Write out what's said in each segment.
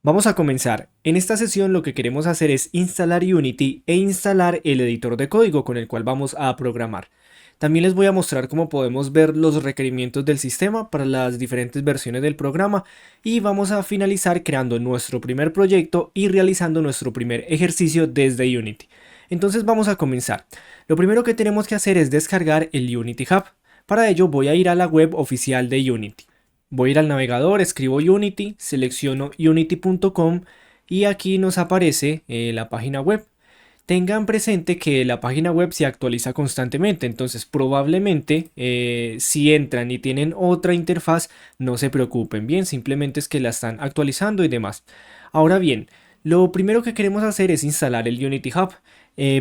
Vamos a comenzar. En esta sesión lo que queremos hacer es instalar Unity e instalar el editor de código con el cual vamos a programar. También les voy a mostrar cómo podemos ver los requerimientos del sistema para las diferentes versiones del programa y vamos a finalizar creando nuestro primer proyecto y realizando nuestro primer ejercicio desde Unity. Entonces vamos a comenzar. Lo primero que tenemos que hacer es descargar el Unity Hub. Para ello voy a ir a la web oficial de Unity. Voy a ir al navegador, escribo Unity, selecciono unity.com y aquí nos aparece la página web. Tengan presente que la página web se actualiza constantemente, entonces probablemente si entran y tienen otra interfaz, no se preocupen, bien, simplemente es que la están actualizando y demás. Ahora bien, lo primero que queremos hacer es instalar el Unity Hub.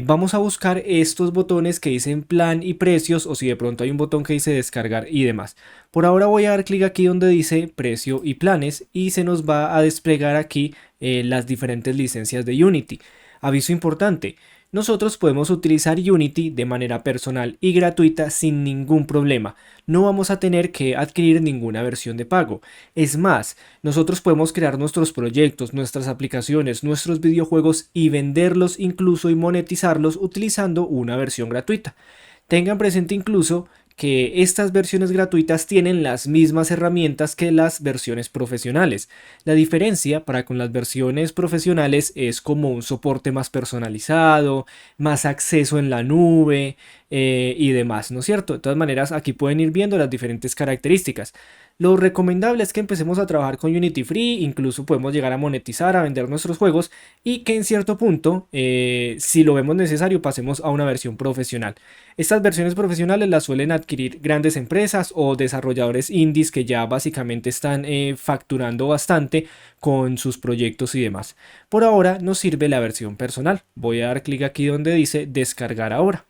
Vamos a buscar estos botones que dicen plan y precios o si de pronto hay un botón que dice descargar y demás. Por ahora voy a dar clic aquí donde dice precio y planes y se nos va a desplegar aquí las diferentes licencias de Unity. Aviso importante, nosotros podemos utilizar Unity de manera personal y gratuita sin ningún problema. No vamos a tener que adquirir ninguna versión de pago. Es más, nosotros podemos crear nuestros proyectos, nuestras aplicaciones, nuestros videojuegos y venderlos incluso y monetizarlos utilizando una versión gratuita. Tengan presente incluso que estas versiones gratuitas tienen las mismas herramientas que las versiones profesionales. La diferencia para con las versiones profesionales es como un soporte más personalizado, más acceso en la nube y demás, ¿no es cierto? De todas maneras, aquí pueden ir viendo las diferentes características. Lo recomendable es que empecemos a trabajar con Unity Free, incluso podemos llegar a monetizar, a vender nuestros juegos y que en cierto punto, si lo vemos necesario, pasemos a una versión profesional. Estas versiones profesionales las suelen adquirir grandes empresas o desarrolladores indies que ya básicamente están facturando bastante con sus proyectos y demás. Por ahora nos sirve la versión personal. Voy a dar clic aquí donde dice descargar ahora.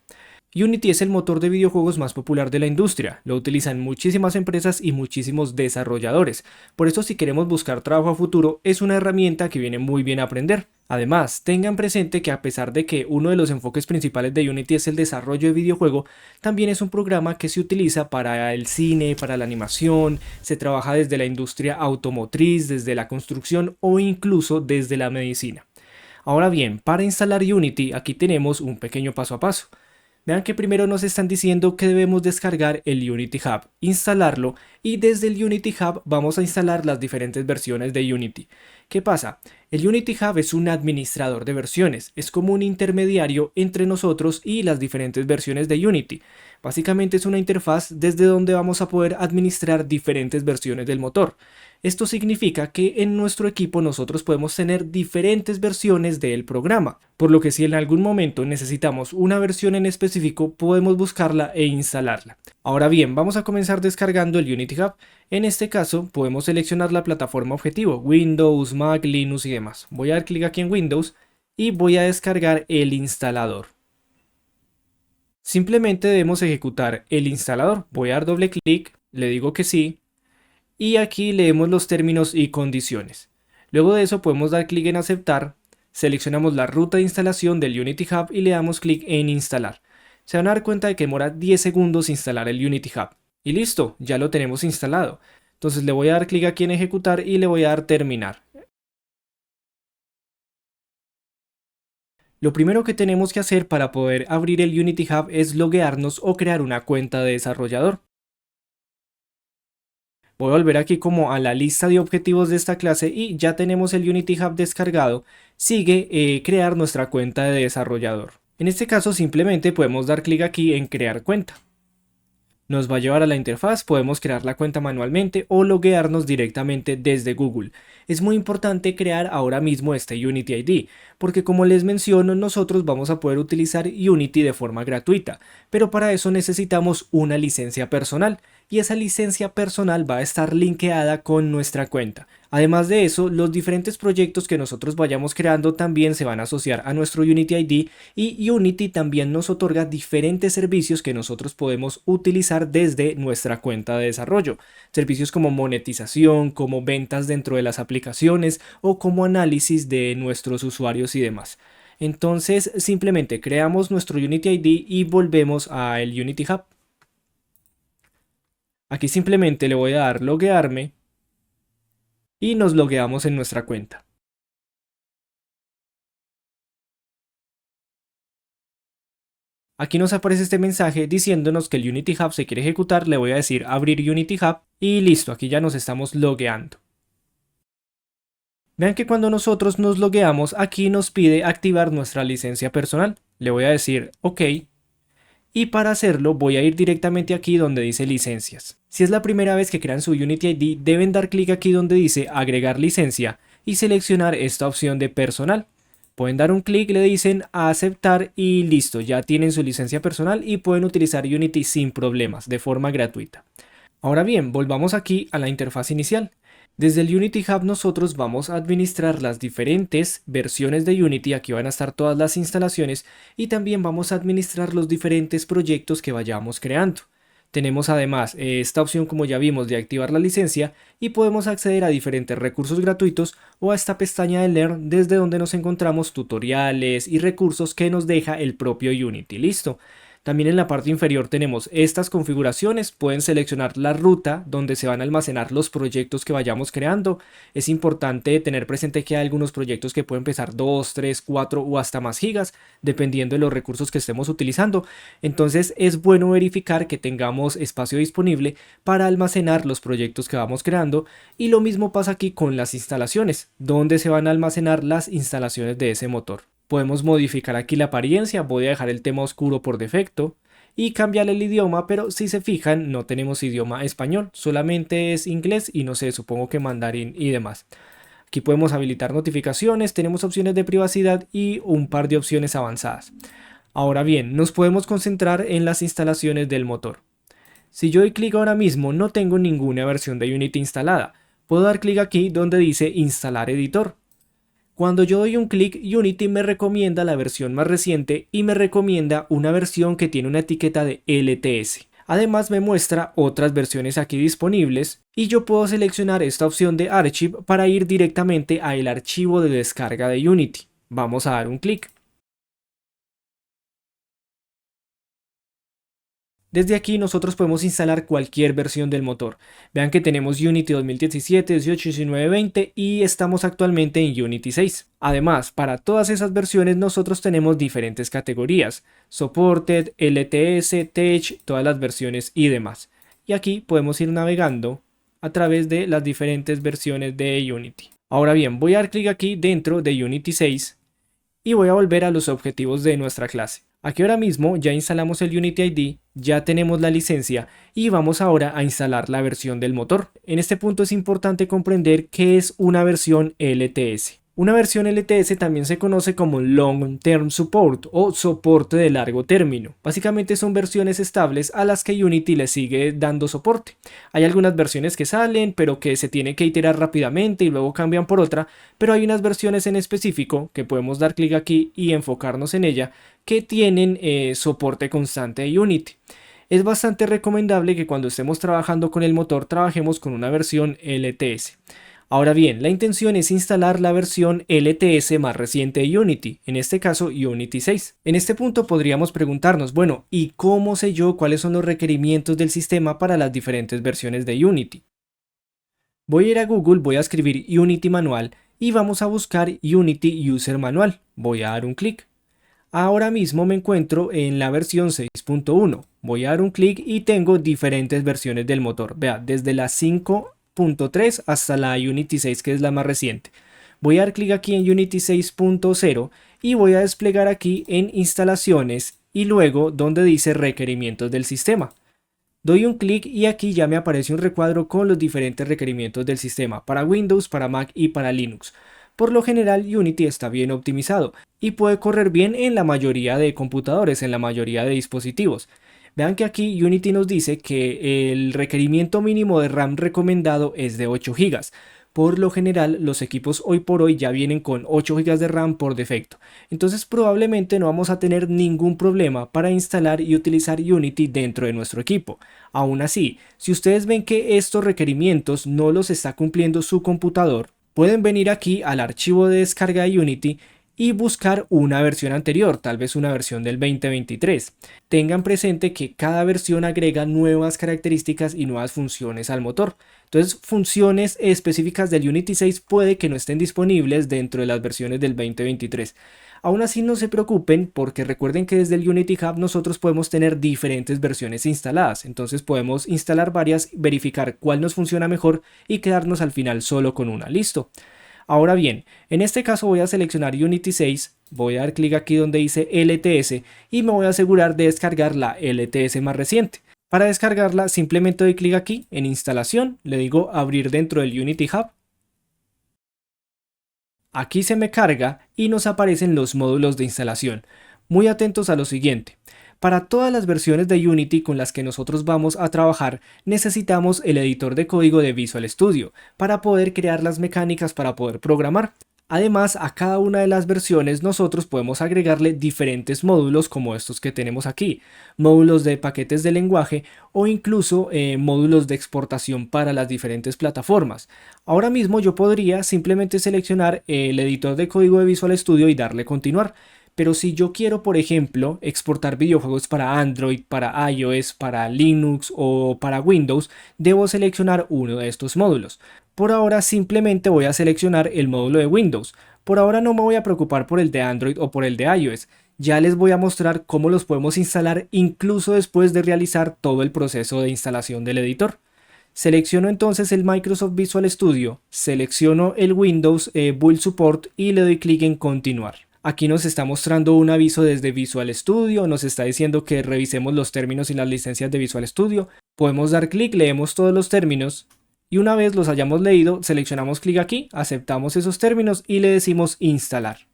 Unity es el motor de videojuegos más popular de la industria, lo utilizan muchísimas empresas y muchísimos desarrolladores, por eso si queremos buscar trabajo a futuro es una herramienta que viene muy bien a aprender. Además, tengan presente que a pesar de que uno de los enfoques principales de Unity es el desarrollo de videojuego, también es un programa que se utiliza para el cine, para la animación, se trabaja desde la industria automotriz, desde la construcción o incluso desde la medicina. Ahora bien, para instalar Unity aquí tenemos un pequeño paso a paso. Vean que primero nos están diciendo que debemos descargar el Unity Hub, instalarlo y desde el Unity Hub vamos a instalar las diferentes versiones de Unity. ¿Qué pasa? El Unity Hub es un administrador de versiones, es como un intermediario entre nosotros y las diferentes versiones de Unity. Básicamente es una interfaz desde donde vamos a poder administrar diferentes versiones del motor. Esto significa que en nuestro equipo nosotros podemos tener diferentes versiones del programa, por lo que si en algún momento necesitamos una versión en específico podemos buscarla e instalarla. Ahora bien, vamos a comenzar descargando el Unity Hub. En este caso podemos seleccionar la plataforma objetivo, Windows, Mac, Linux y demás. Voy a dar clic aquí en Windows y voy a descargar el instalador. Simplemente debemos ejecutar el instalador. Voy a dar doble clic, le digo que sí y aquí leemos los términos y condiciones. Luego de eso podemos dar clic en aceptar, seleccionamos la ruta de instalación del Unity Hub y le damos clic en instalar. Se van a dar cuenta de que demora 10 segundos instalar el Unity Hub. Y listo, ya lo tenemos instalado. Entonces le voy a dar clic aquí en ejecutar y le voy a dar terminar. Lo primero que tenemos que hacer para poder abrir el Unity Hub es loguearnos o crear una cuenta de desarrollador. Voy a volver aquí como a la lista de objetivos de esta clase y ya tenemos el Unity Hub descargado. Sigue crear nuestra cuenta de desarrollador. En este caso simplemente podemos dar clic aquí en crear cuenta. Nos va a llevar a la interfaz, podemos crear la cuenta manualmente o loguearnos directamente desde Google. Es muy importante crear ahora mismo este Unity ID, porque como les menciono, nosotros vamos a poder utilizar Unity de forma gratuita, pero para eso necesitamos una licencia personal y esa licencia personal va a estar linkeada con nuestra cuenta. Además de eso, los diferentes proyectos que nosotros vayamos creando también se van a asociar a nuestro Unity ID y Unity también nos otorga diferentes servicios que nosotros podemos utilizar desde nuestra cuenta de desarrollo. Servicios como monetización, como ventas dentro de las aplicaciones o como análisis de nuestros usuarios y demás. Entonces simplemente creamos nuestro Unity ID y volvemos al Unity Hub. Aquí simplemente le voy a dar loguearme y nos logueamos en nuestra cuenta. Aquí nos aparece este mensaje diciéndonos que el Unity Hub se quiere ejecutar. Le voy a decir abrir Unity Hub y listo, aquí ya nos estamos logueando. Vean que cuando nosotros nos logueamos, aquí nos pide activar nuestra licencia personal. Le voy a decir OK. Y para hacerlo voy a ir directamente aquí donde dice licencias. Si es la primera vez que crean su Unity ID, deben dar clic aquí donde dice agregar licencia y seleccionar esta opción de personal. Pueden dar un clic, le dicen a aceptar y listo, ya tienen su licencia personal y pueden utilizar Unity sin problemas, de forma gratuita. Ahora bien, volvamos aquí a la interfaz inicial. Desde el Unity Hub nosotros vamos a administrar las diferentes versiones de Unity, aquí van a estar todas las instalaciones y también vamos a administrar los diferentes proyectos que vayamos creando. Tenemos además esta opción, como ya vimos, de activar la licencia y podemos acceder a diferentes recursos gratuitos o a esta pestaña de Learn desde donde nos encontramos tutoriales y recursos que nos deja el propio Unity. Listo. También en la parte inferior tenemos estas configuraciones, pueden seleccionar la ruta donde se van a almacenar los proyectos que vayamos creando. Es importante tener presente que hay algunos proyectos que pueden pesar 2, 3, 4 o hasta más gigas, dependiendo de los recursos que estemos utilizando. Entonces es bueno verificar que tengamos espacio disponible para almacenar los proyectos que vamos creando. Y lo mismo pasa aquí con las instalaciones, donde se van a almacenar las instalaciones de ese motor. Podemos modificar aquí la apariencia, voy a dejar el tema oscuro por defecto y cambiar el idioma, pero si se fijan no tenemos idioma español, solamente es inglés y no sé, supongo que mandarín y demás. Aquí podemos habilitar notificaciones, tenemos opciones de privacidad y un par de opciones avanzadas. Ahora bien, nos podemos concentrar en las instalaciones del motor. Si yo doy clic ahora mismo no tengo ninguna versión de Unity instalada, puedo dar clic aquí donde dice instalar editor. Cuando yo doy un clic, Unity me recomienda la versión más reciente y me recomienda una versión que tiene una etiqueta de LTS. Además me muestra otras versiones aquí disponibles y yo puedo seleccionar esta opción de Archive para ir directamente al archivo de descarga de Unity. Vamos a dar un clic. Desde aquí nosotros podemos instalar cualquier versión del motor. Vean que tenemos Unity 2017, 18, 19, 20 y estamos actualmente en Unity 6. Además, para todas esas versiones nosotros tenemos diferentes categorías: Supported, LTS, Tech, todas las versiones y demás. Y aquí podemos ir navegando a través de las diferentes versiones de Unity. Ahora bien, voy a dar clic aquí dentro de Unity 6 y voy a volver a los objetivos de nuestra clase. Aquí ahora mismo ya instalamos el Unity ID, ya tenemos la licencia y vamos ahora a instalar la versión del motor. En este punto es importante comprender qué es una versión LTS. Una versión LTS también se conoce como Long Term Support o soporte de largo término. Básicamente son versiones estables a las que Unity le sigue dando soporte. Hay algunas versiones que salen pero que se tienen que iterar rápidamente y luego cambian por otra, pero hay unas versiones en específico que podemos dar clic aquí y enfocarnos en ella que tienen soporte constante de Unity. Es bastante recomendable que cuando estemos trabajando con el motor trabajemos con una versión LTS. Ahora bien, la intención es instalar la versión LTS más reciente de Unity, en este caso Unity 6. En este punto podríamos preguntarnos, bueno, ¿y cómo sé yo cuáles son los requerimientos del sistema para las diferentes versiones de Unity? Voy a ir a Google, voy a escribir Unity Manual y vamos a buscar Unity User Manual. Voy a dar un clic. Ahora mismo me encuentro en la versión 6.1. Voy a dar un clic y tengo diferentes versiones del motor. Vea, desde la 5.3 hasta la Unity 6, que es la más reciente. Voy a dar clic aquí en Unity 6.0 y voy a desplegar aquí en instalaciones y luego donde dice requerimientos del sistema. Doy un clic y aquí ya me aparece un recuadro con los diferentes requerimientos del sistema para Windows, para Mac y para Linux. Por lo general Unity está bien optimizado y puede correr bien en la mayoría de computadores, en la mayoría de dispositivos. Vean que aquí Unity nos dice que el requerimiento mínimo de RAM recomendado es de 8 GB. Por lo general los equipos hoy por hoy ya vienen con 8 GB de RAM por defecto. Entonces probablemente no vamos a tener ningún problema para instalar y utilizar Unity dentro de nuestro equipo. Aún así, si ustedes ven que estos requerimientos no los está cumpliendo su computador, pueden venir aquí al archivo de descarga de Unity y buscar una versión anterior, tal vez una versión del 2023. Tengan presente que cada versión agrega nuevas características y nuevas funciones al motor. Entonces, funciones específicas del Unity 6 puede que no estén disponibles dentro de las versiones del 2023. Aún así, no se preocupen porque recuerden que desde el Unity Hub nosotros podemos tener diferentes versiones instaladas. Entonces podemos instalar varias, verificar cuál nos funciona mejor y quedarnos al final solo con una. Listo. Ahora bien, en este caso voy a seleccionar Unity 6, voy a dar clic aquí donde dice LTS y me voy a asegurar de descargar la LTS más reciente. Para descargarla simplemente doy clic aquí en instalación, le digo abrir dentro del Unity Hub. Aquí se me carga y nos aparecen los módulos de instalación. Muy atentos a lo siguiente. Para todas las versiones de Unity con las que nosotros vamos a trabajar, necesitamos el editor de código de Visual Studio para poder crear las mecánicas para poder programar. Además, a cada una de las versiones nosotros podemos agregarle diferentes módulos como estos que tenemos aquí, módulos de paquetes de lenguaje o incluso módulos de exportación para las diferentes plataformas. Ahora mismo yo podría simplemente seleccionar el editor de código de Visual Studio y darle continuar. Pero si yo quiero, por ejemplo, exportar videojuegos para Android, para iOS, para Linux o para Windows, debo seleccionar uno de estos módulos. Por ahora simplemente voy a seleccionar el módulo de Windows. Por ahora no me voy a preocupar por el de Android o por el de iOS. Ya les voy a mostrar cómo los podemos instalar incluso después de realizar todo el proceso de instalación del editor. Selecciono entonces el Microsoft Visual Studio, selecciono el Windows Build Support y le doy clic en continuar. Aquí nos está mostrando un aviso desde Visual Studio, nos está diciendo que revisemos los términos y las licencias de Visual Studio. Podemos dar clic, leemos todos los términos y una vez los hayamos leído, seleccionamos clic aquí, aceptamos esos términos y le decimos instalar.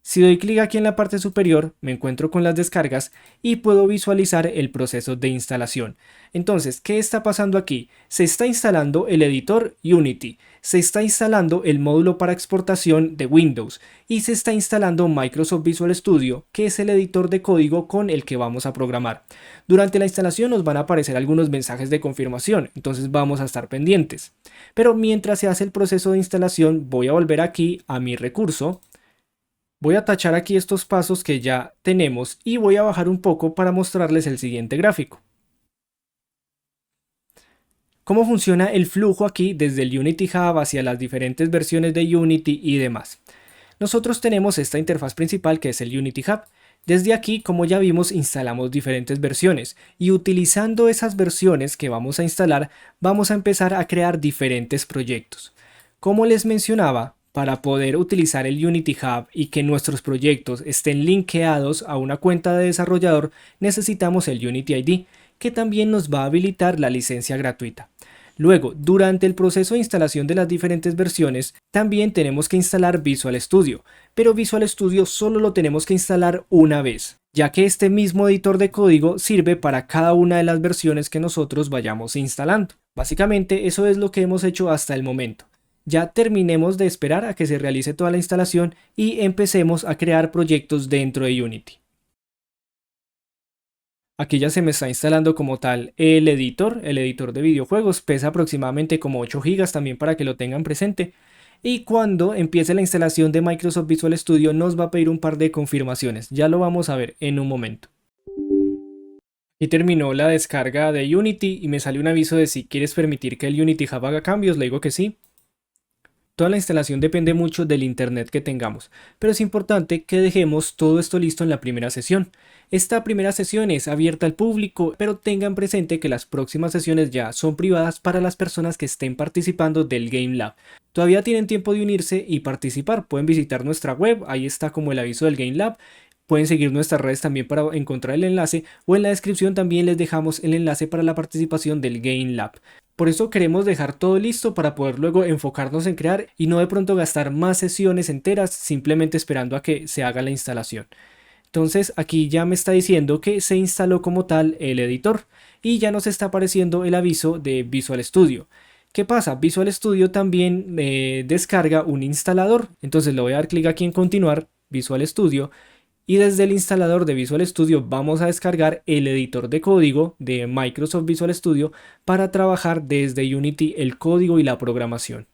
Si doy clic aquí en la parte superior, me encuentro con las descargas y puedo visualizar el proceso de instalación. Entonces, ¿qué está pasando aquí? Se está instalando el editor Unity, se está instalando el módulo para exportación de Windows y se está instalando Microsoft Visual Studio, que es el editor de código con el que vamos a programar. Durante la instalación nos van a aparecer algunos mensajes de confirmación, entonces vamos a estar pendientes. Pero mientras se hace el proceso de instalación, voy a volver aquí a mi recurso. Voy a tachar aquí estos pasos que ya tenemos y voy a bajar un poco para mostrarles el siguiente gráfico. Cómo funciona el flujo aquí desde el Unity Hub hacia las diferentes versiones de Unity y demás. Nosotros tenemos esta interfaz principal que es el Unity Hub. Desde aquí, como ya vimos, instalamos diferentes versiones y utilizando esas versiones que vamos a instalar, vamos a empezar a crear diferentes proyectos. Como les mencionaba, para poder utilizar el Unity Hub y que nuestros proyectos estén linkeados a una cuenta de desarrollador, necesitamos el Unity ID, que también nos va a habilitar la licencia gratuita. Luego, durante el proceso de instalación de las diferentes versiones, también tenemos que instalar Visual Studio, pero Visual Studio solo lo tenemos que instalar una vez, ya que este mismo editor de código sirve para cada una de las versiones que nosotros vayamos instalando. Básicamente, eso es lo que hemos hecho hasta el momento. Ya terminemos de esperar a que se realice toda la instalación y empecemos a crear proyectos dentro de Unity. Aquí ya se me está instalando como tal el editor de videojuegos, pesa aproximadamente como 8 GB también para que lo tengan presente. Y cuando empiece la instalación de Microsoft Visual Studio nos va a pedir un par de confirmaciones, ya lo vamos a ver en un momento. Y terminó la descarga de Unity y me sale un aviso de si quieres permitir que el Unity Hub haga cambios, le digo que sí. Toda la instalación depende mucho del internet que tengamos, pero es importante que dejemos todo esto listo en la primera sesión. Esta primera sesión es abierta al público, pero tengan presente que las próximas sesiones ya son privadas para las personas que estén participando del Game Lab. Todavía tienen tiempo de unirse y participar, pueden visitar nuestra web, ahí está como el aviso del Game Lab. Pueden seguir nuestras redes también para encontrar el enlace o en la descripción también les dejamos el enlace para la participación del Game Lab. Por eso queremos dejar todo listo para poder luego enfocarnos en crear y no de pronto gastar más sesiones enteras simplemente esperando a que se haga la instalación. Entonces aquí ya me está diciendo que se instaló como tal el editor y ya nos está apareciendo el aviso de Visual Studio. ¿Qué pasa? Visual Studio también descarga un instalador. Entonces le voy a dar clic aquí en continuar, Visual Studio. Y desde el instalador de Visual Studio vamos a descargar el editor de código de Microsoft Visual Studio para trabajar desde Unity el código y la programación.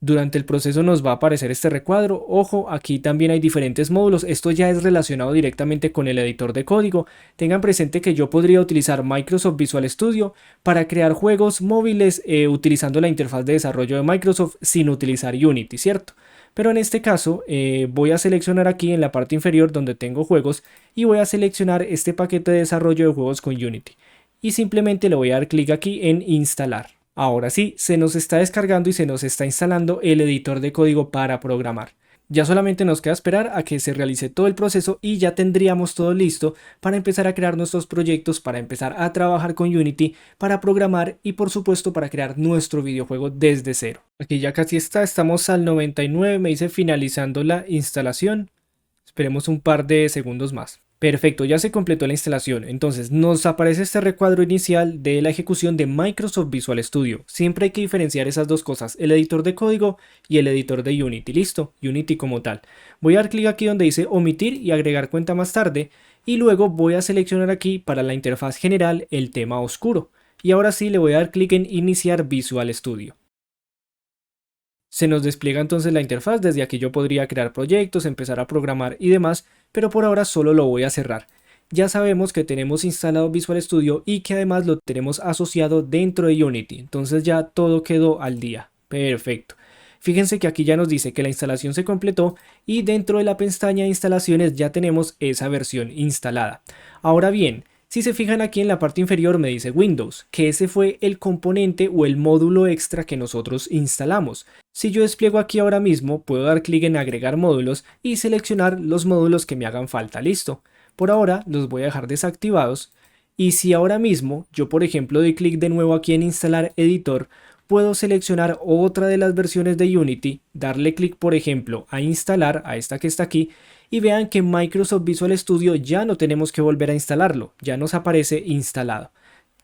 Durante el proceso nos va a aparecer este recuadro. Ojo, aquí también hay diferentes módulos. Esto ya es relacionado directamente con el editor de código. Tengan presente que yo podría utilizar Microsoft Visual Studio para crear juegos móviles utilizando la interfaz de desarrollo de Microsoft sin utilizar Unity, ¿cierto? Pero en este caso voy a seleccionar aquí en la parte inferior donde tengo juegos y voy a seleccionar este paquete de desarrollo de juegos con Unity. Y simplemente le voy a dar clic aquí en instalar. Ahora sí, se nos está descargando y se nos está instalando el editor de código para programar. Ya solamente nos queda esperar a que se realice todo el proceso y ya tendríamos todo listo para empezar a crear nuestros proyectos, para empezar a trabajar con Unity, para programar y por supuesto para crear nuestro videojuego desde cero. Aquí ya casi está, estamos al 99, me dice finalizando la instalación. Esperemos un par de segundos más. Perfecto, ya se completó la instalación. Entonces nos aparece este recuadro inicial de la ejecución de Microsoft Visual Studio. Siempre hay que diferenciar esas dos cosas, el editor de código y el editor de Unity. Listo, Unity como tal. Voy a dar clic aquí donde dice omitir y agregar cuenta más tarde. Y luego voy a seleccionar aquí para la interfaz general el tema oscuro. Y ahora sí le voy a dar clic en iniciar Visual Studio. Se nos despliega entonces la interfaz, desde aquí yo podría crear proyectos, empezar a programar y demás, pero por ahora solo lo voy a cerrar. Ya sabemos que tenemos instalado Visual Studio y que además lo tenemos asociado dentro de Unity, entonces ya todo quedó al día. Perfecto. Fíjense que aquí ya nos dice que la instalación se completó y dentro de la pestaña de instalaciones ya tenemos esa versión instalada. Ahora bien, si se fijan aquí en la parte inferior me dice Windows, que ese fue el componente o el módulo extra que nosotros instalamos. Si yo despliego aquí ahora mismo, puedo dar clic en agregar módulos y seleccionar los módulos que me hagan falta. Listo. Por ahora los voy a dejar desactivados. Y si ahora mismo yo por ejemplo doy clic de nuevo aquí en instalar editor, puedo seleccionar otra de las versiones de Unity, darle clic por ejemplo a instalar, a esta que está aquí, y vean que Microsoft Visual Studio ya no tenemos que volver a instalarlo, ya nos aparece instalado.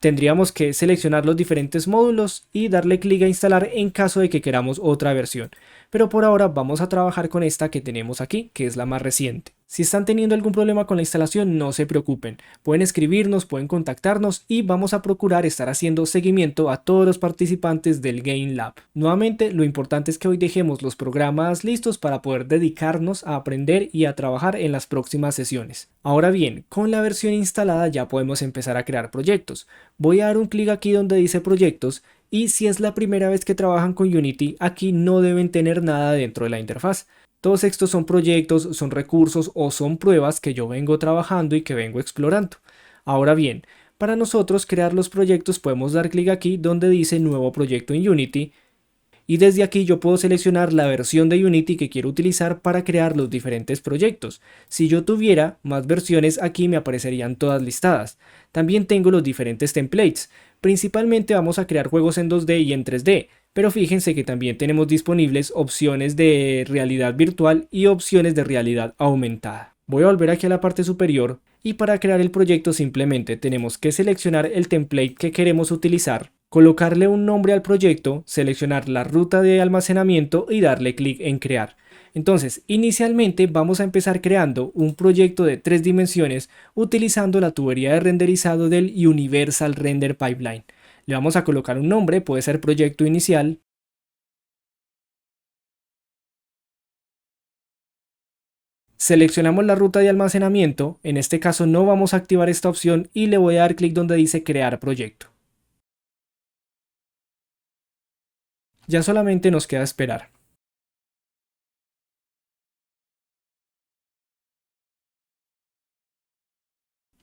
Tendríamos que seleccionar los diferentes módulos y darle clic a instalar en caso de que queramos otra versión. Pero por ahora vamos a trabajar con esta que tenemos aquí, que es la más reciente. Si están teniendo algún problema con la instalación, no se preocupen. Pueden escribirnos, pueden contactarnos y vamos a procurar estar haciendo seguimiento a todos los participantes del Game Lab. Nuevamente, lo importante es que hoy dejemos los programas listos para poder dedicarnos a aprender y a trabajar en las próximas sesiones. Ahora bien, con la versión instalada ya podemos empezar a crear proyectos. Voy a dar un clic aquí donde dice proyectos y si es la primera vez que trabajan con Unity, aquí no deben tener nada dentro de la interfaz. Todos estos son proyectos, son recursos o son pruebas que yo vengo trabajando y que vengo explorando. Ahora bien, para nosotros crear los proyectos podemos dar clic aquí donde dice nuevo proyecto en Unity y desde aquí yo puedo seleccionar la versión de Unity que quiero utilizar para crear los diferentes proyectos. Si yo tuviera más versiones aquí me aparecerían todas listadas. También tengo los diferentes templates. Principalmente vamos a crear juegos en 2D y en 3D, pero fíjense que también tenemos disponibles opciones de realidad virtual y opciones de realidad aumentada. Voy a volver aquí a la parte superior y para crear el proyecto simplemente tenemos que seleccionar el template que queremos utilizar, colocarle un nombre al proyecto, seleccionar la ruta de almacenamiento y darle clic en crear. Entonces, inicialmente vamos a empezar creando un proyecto de 3 dimensiones utilizando la tubería de renderizado del Universal Render Pipeline. Le vamos a colocar un nombre, puede ser proyecto inicial. Seleccionamos la ruta de almacenamiento, en este caso no vamos a activar esta opción y le voy a dar clic donde dice crear proyecto. Ya solamente nos queda esperar.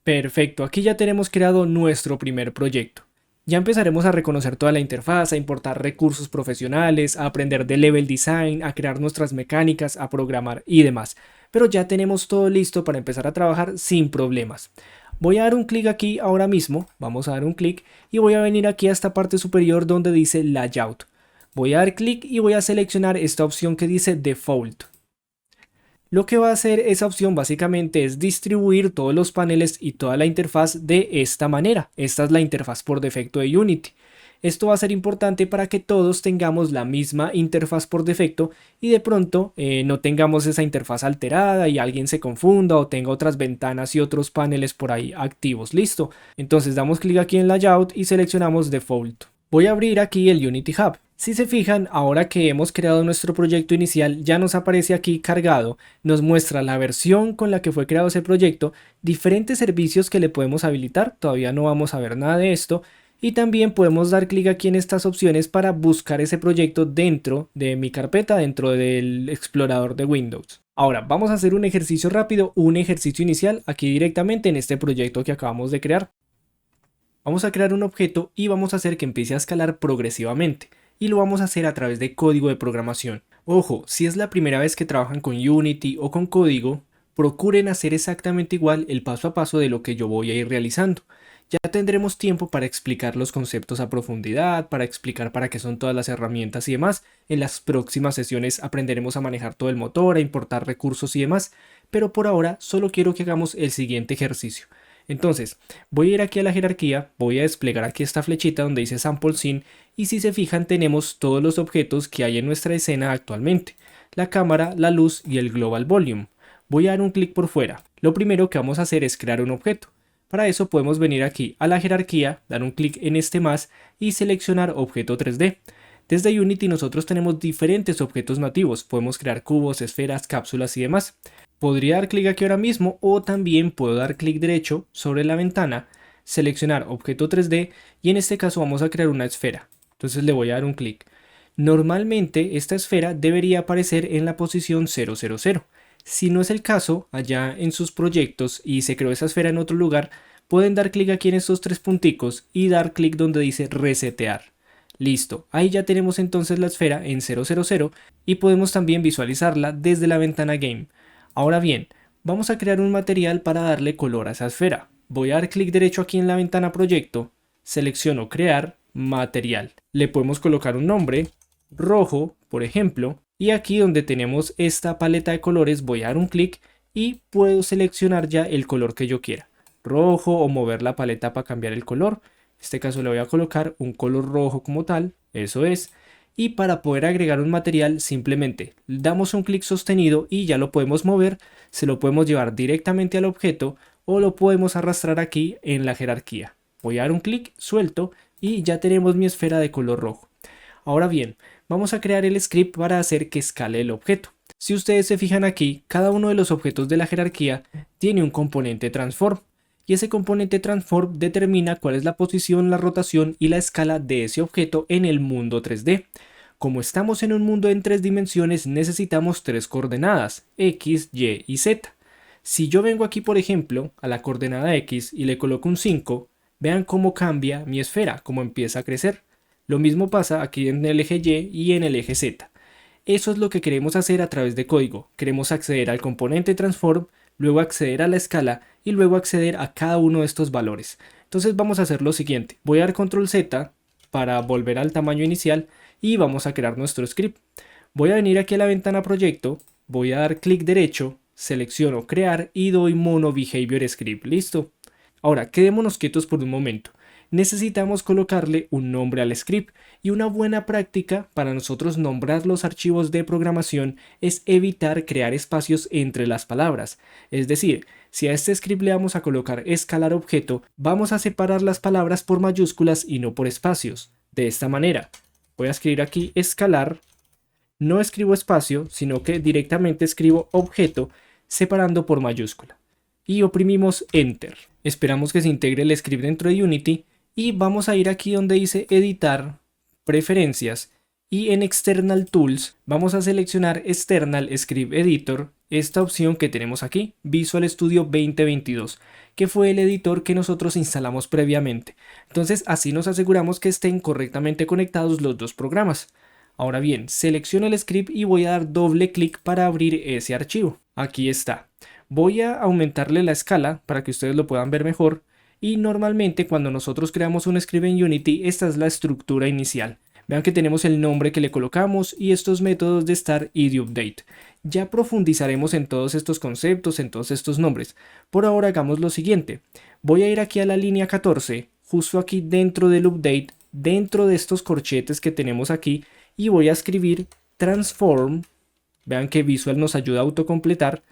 Perfecto, aquí ya tenemos creado nuestro primer proyecto. Ya empezaremos a reconocer toda la interfaz, a importar recursos profesionales, a aprender de level design, a crear nuestras mecánicas, a programar y demás. Pero ya tenemos todo listo para empezar a trabajar sin problemas. Voy a dar un clic aquí ahora mismo, vamos a dar un clic y voy a venir aquí a esta parte superior donde dice Layout. Voy a dar clic y voy a seleccionar esta opción que dice Default. Lo que va a hacer esa opción básicamente es distribuir todos los paneles y toda la interfaz de esta manera. Esta es la interfaz por defecto de Unity. Esto va a ser importante para que todos tengamos la misma interfaz por defecto y de pronto no tengamos esa interfaz alterada y alguien se confunda o tenga otras ventanas y otros paneles por ahí activos. Listo. Entonces damos clic aquí en Layout y seleccionamos Default. Voy a abrir aquí el Unity Hub. Si se fijan, ahora que hemos creado nuestro proyecto inicial, ya nos aparece aquí cargado, nos muestra la versión con la que fue creado ese proyecto, diferentes servicios que le podemos habilitar, todavía no vamos a ver nada de esto, y también podemos dar clic aquí en estas opciones para buscar ese proyecto dentro de mi carpeta, dentro del explorador de Windows. Ahora, vamos a hacer un ejercicio rápido, un ejercicio inicial aquí directamente en este proyecto que acabamos de crear. Vamos a crear un objeto y vamos a hacer que empiece a escalar progresivamente. Y lo vamos a hacer a través de código de programación. Ojo, si es la primera vez que trabajan con Unity o con código, procuren hacer exactamente igual el paso a paso de lo que yo voy a ir realizando. Ya tendremos tiempo para explicar los conceptos a profundidad, para explicar para qué son todas las herramientas y demás. En las próximas sesiones aprenderemos a manejar todo el motor, a importar recursos y demás, pero por ahora solo quiero que hagamos el siguiente ejercicio. Entonces, voy a ir aquí a la jerarquía, voy a desplegar aquí esta flechita donde dice Sample Scene y si se fijan tenemos todos los objetos que hay en nuestra escena actualmente, la cámara, la luz y el Global Volume. Voy a dar un clic por fuera. Lo primero que vamos a hacer es crear un objeto. Para eso podemos venir aquí a la jerarquía, dar un clic en este más y seleccionar objeto 3D. Desde Unity nosotros tenemos diferentes objetos nativos, podemos crear cubos, esferas, cápsulas y demás. Podría dar clic aquí ahora mismo o también puedo dar clic derecho sobre la ventana, seleccionar objeto 3D y en este caso vamos a crear una esfera. Entonces le voy a dar un clic. Normalmente esta esfera debería aparecer en la posición 000. Si no es el caso, allá en sus proyectos y se creó esa esfera en otro lugar, pueden dar clic aquí en estos tres punticos y dar clic donde dice resetear. Listo, ahí ya tenemos entonces la esfera en 000 y podemos también visualizarla desde la ventana Game. Ahora bien, vamos a crear un material para darle color a esa esfera. Voy a dar clic derecho aquí en la ventana Proyecto, selecciono Crear, Material. Le podemos colocar un nombre, rojo, por ejemplo, y aquí donde tenemos esta paleta de colores voy a dar un clic y puedo seleccionar ya el color que yo quiera. Rojo o mover la paleta para cambiar el color. En este caso le voy a colocar un color rojo como tal, eso es. Y para poder agregar un material simplemente damos un clic sostenido y ya lo podemos mover, se lo podemos llevar directamente al objeto o lo podemos arrastrar aquí en la jerarquía. Voy a dar un clic, suelto y ya tenemos mi esfera de color rojo. Ahora bien, vamos a crear el script para hacer que escale el objeto. Si ustedes se fijan aquí, cada uno de los objetos de la jerarquía tiene un componente transform y ese componente transform determina cuál es la posición, la rotación y la escala de ese objeto en el mundo 3D. Como estamos en un mundo en 3 dimensiones, necesitamos 3 coordenadas, X, Y y Z. Si yo vengo aquí, por ejemplo, a la coordenada X y le coloco un 5, vean cómo cambia mi esfera, cómo empieza a crecer. Lo mismo pasa aquí en el eje Y y en el eje Z. Eso es lo que queremos hacer a través de código. Queremos acceder al componente transform, luego acceder a la escala y luego acceder a cada uno de estos valores. Entonces vamos a hacer lo siguiente. Voy a dar control Z para volver al tamaño inicial y vamos a crear nuestro script. Voy a venir aquí a la ventana proyecto, voy a dar clic derecho, selecciono crear y doy mono behavior script. Listo. Ahora quedémonos quietos por un momento. Necesitamos colocarle un nombre al script y una buena práctica para nosotros nombrar los archivos de programación es evitar crear espacios entre las palabras. Es decir, si a este script le vamos a colocar escalar objeto, vamos a separar las palabras por mayúsculas y no por espacios. De esta manera, voy a escribir aquí escalar, no escribo espacio, sino que directamente escribo objeto separando por mayúscula. Y oprimimos Enter. Esperamos que se integre el script dentro de Unity y vamos a ir aquí donde dice editar, preferencias y en External Tools vamos a seleccionar External Script Editor, esta opción que tenemos aquí, Visual Studio 2022, que fue el editor que nosotros instalamos previamente. Entonces así nos aseguramos que estén correctamente conectados los dos programas. Ahora bien, selecciono el script y voy a dar doble clic para abrir ese archivo. Aquí está. Voy a aumentarle la escala para que ustedes lo puedan ver mejor. Y normalmente cuando nosotros creamos un script en Unity, esta es la estructura inicial. Vean que tenemos el nombre que le colocamos y estos métodos de start y de update. Ya profundizaremos en todos estos conceptos, en todos estos nombres. Por ahora hagamos lo siguiente. Voy a ir aquí a la línea 14, justo aquí dentro del update, dentro de estos corchetes que tenemos aquí y voy a escribir transform. Vean que Visual nos ayuda a autocompletar.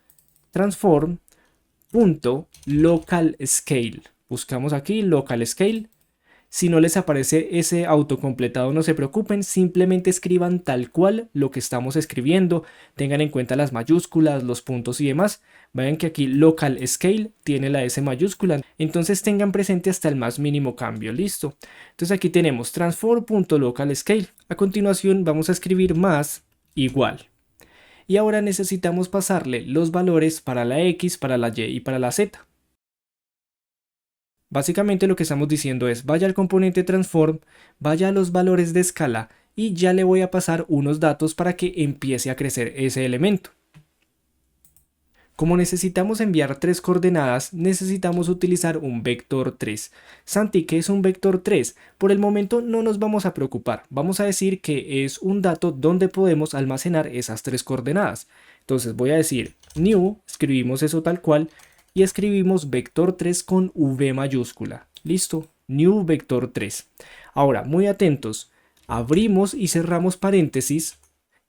Transform.local scale. Buscamos aquí local scale Si no les aparece ese autocompletado, no se preocupen, simplemente escriban tal cual lo que estamos escribiendo, tengan en cuenta las mayúsculas, los puntos y demás. Vean que aquí local scale tiene la S mayúscula, entonces tengan presente hasta el más mínimo cambio, listo. Entonces aquí tenemos transform.localScale. A continuación vamos a escribir más igual. Y ahora necesitamos pasarle los valores para la X, para la Y y para la Z. Básicamente lo que estamos diciendo es vaya al componente transform, vaya a los valores de escala y ya le voy a pasar unos datos para que empiece a crecer ese elemento. Como necesitamos enviar 3 coordenadas, necesitamos utilizar un vector 3. Santi, ¿qué es un vector 3? Por el momento no nos vamos a preocupar, vamos a decir que es un dato donde podemos almacenar esas 3 coordenadas. Entonces voy a decir new, escribimos eso tal cual, y escribimos vector 3 con V mayúscula. Listo, new vector 3. Ahora, muy atentos, abrimos y cerramos paréntesis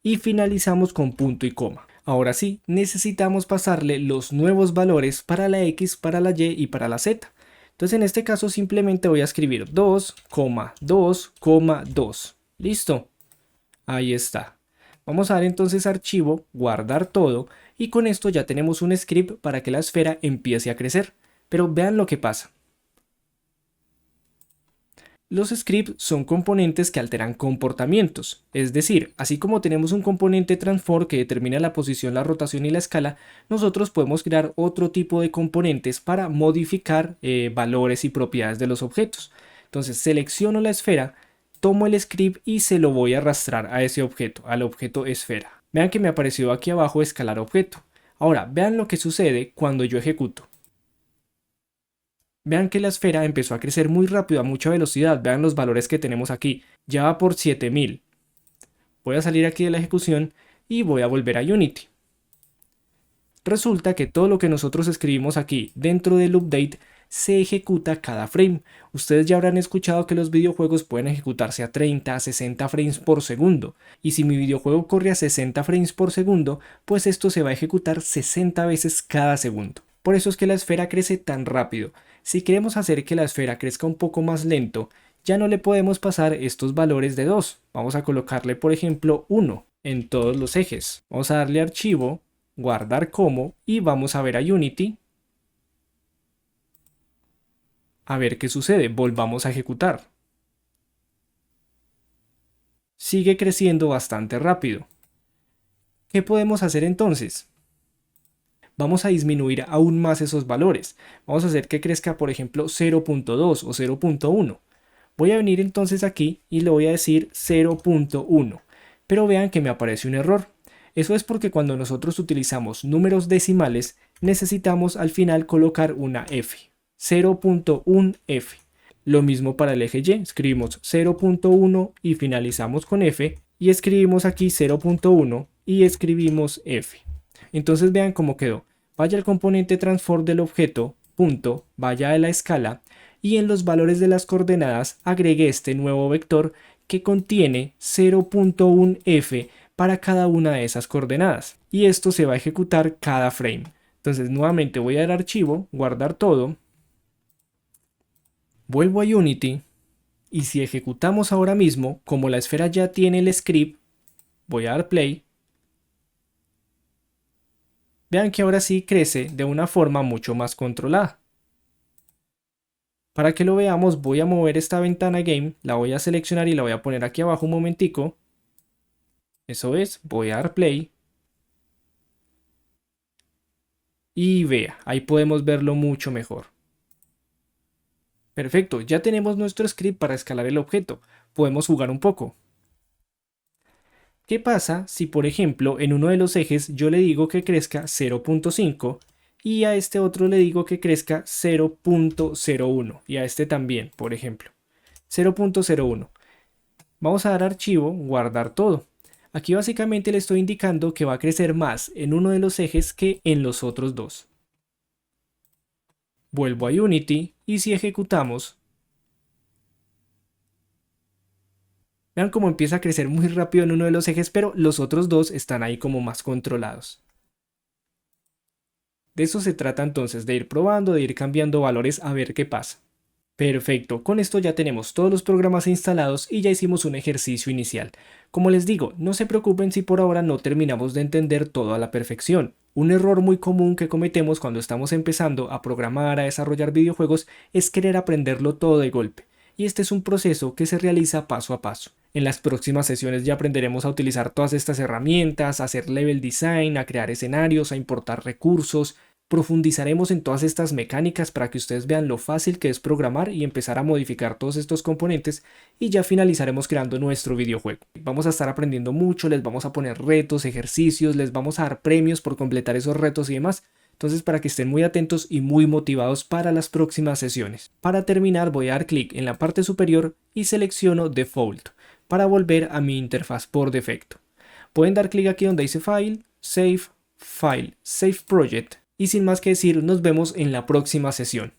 y finalizamos con punto y coma. Ahora sí, necesitamos pasarle los nuevos valores para la X, para la Y y para la Z. Entonces en este caso simplemente voy a escribir 2,2,2. Listo. Ahí está. Vamos a dar entonces archivo, guardar todo y con esto ya tenemos un script para que la esfera empiece a crecer. Pero vean lo que pasa. Los scripts son componentes que alteran comportamientos, es decir, así como tenemos un componente transform que determina la posición, la rotación y la escala, nosotros podemos crear otro tipo de componentes para modificar valores y propiedades de los objetos. Entonces selecciono la esfera, tomo el script y se lo voy a arrastrar a ese objeto, al objeto esfera. Vean que me apareció aquí abajo escalar objeto. Ahora, vean lo que sucede cuando yo ejecuto. Vean que la esfera empezó a crecer muy rápido, a mucha velocidad. Vean los valores que tenemos aquí. Ya va por 7000. Voy a salir aquí de la ejecución y voy a volver a Unity. Resulta que todo lo que nosotros escribimos aquí dentro del update se ejecuta cada frame. Ustedes ya habrán escuchado que los videojuegos pueden ejecutarse a 30, a 60 frames por segundo. Y si mi videojuego corre a 60 frames por segundo, pues esto se va a ejecutar 60 veces cada segundo. Por eso es que la esfera crece tan rápido. Si queremos hacer que la esfera crezca un poco más lento, ya no le podemos pasar estos valores de 2. Vamos a colocarle, por ejemplo, 1 en todos los ejes. Vamos a darle archivo, guardar como y vamos a ver a Unity. A ver qué sucede. Volvamos a ejecutar. Sigue creciendo bastante rápido. ¿Qué podemos hacer entonces? Vamos a disminuir aún más esos valores. Vamos a hacer que crezca, por ejemplo, 0.2 o 0.1. Voy a venir entonces aquí y le voy a decir 0.1. Pero vean que me aparece un error. Eso es porque cuando nosotros utilizamos números decimales, necesitamos al final colocar una F. 0.1F. Lo mismo para el eje Y. Escribimos 0.1 y finalizamos con F. Y escribimos aquí 0.1 y escribimos F. Entonces vean cómo quedó. Vaya al componente transform del objeto, punto, vaya a la escala y en los valores de las coordenadas agregue este nuevo vector que contiene 0.1f para cada una de esas coordenadas. Y esto se va a ejecutar cada frame. Entonces nuevamente voy a dar archivo, guardar todo. Vuelvo a Unity y si ejecutamos ahora mismo, como la esfera ya tiene el script, voy a dar play. Vean que ahora sí crece de una forma mucho más controlada. Para que lo veamos voy a mover esta ventana Game, la voy a seleccionar y la voy a poner aquí abajo un momentico. Eso es, voy a dar play. Y vea, ahí podemos verlo mucho mejor. Perfecto, ya tenemos nuestro script para escalar el objeto. Podemos jugar un poco. ¿Qué pasa si, por ejemplo, en uno de los ejes yo le digo que crezca 0.5 y a este otro le digo que crezca 0.01 y a este también, por ejemplo, 0.01? Vamos a dar archivo, guardar todo. Aquí básicamente le estoy indicando que va a crecer más en uno de los ejes que en los otros dos. Vuelvo a Unity y si ejecutamos, vean cómo empieza a crecer muy rápido en uno de los ejes, pero los otros dos están ahí como más controlados. De eso se trata entonces, de ir probando, de ir cambiando valores a ver qué pasa. Perfecto, con esto ya tenemos todos los programas instalados y ya hicimos un ejercicio inicial. Como les digo, no se preocupen si por ahora no terminamos de entender todo a la perfección. Un error muy común que cometemos cuando estamos empezando a programar, a desarrollar videojuegos, es querer aprenderlo todo de golpe. Y este es un proceso que se realiza paso a paso. En las próximas sesiones ya aprenderemos a utilizar todas estas herramientas, a hacer level design, a crear escenarios, a importar recursos. Profundizaremos en todas estas mecánicas para que ustedes vean lo fácil que es programar y empezar a modificar todos estos componentes y ya finalizaremos creando nuestro videojuego. Vamos a estar aprendiendo mucho, les vamos a poner retos, ejercicios, les vamos a dar premios por completar esos retos y demás. Entonces para que estén muy atentos y muy motivados para las próximas sesiones. Para terminar voy a dar clic en la parte superior y selecciono Default para volver a mi interfaz por defecto. Pueden dar clic aquí donde dice File, Save Project. Y sin más que decir, nos vemos en la próxima sesión.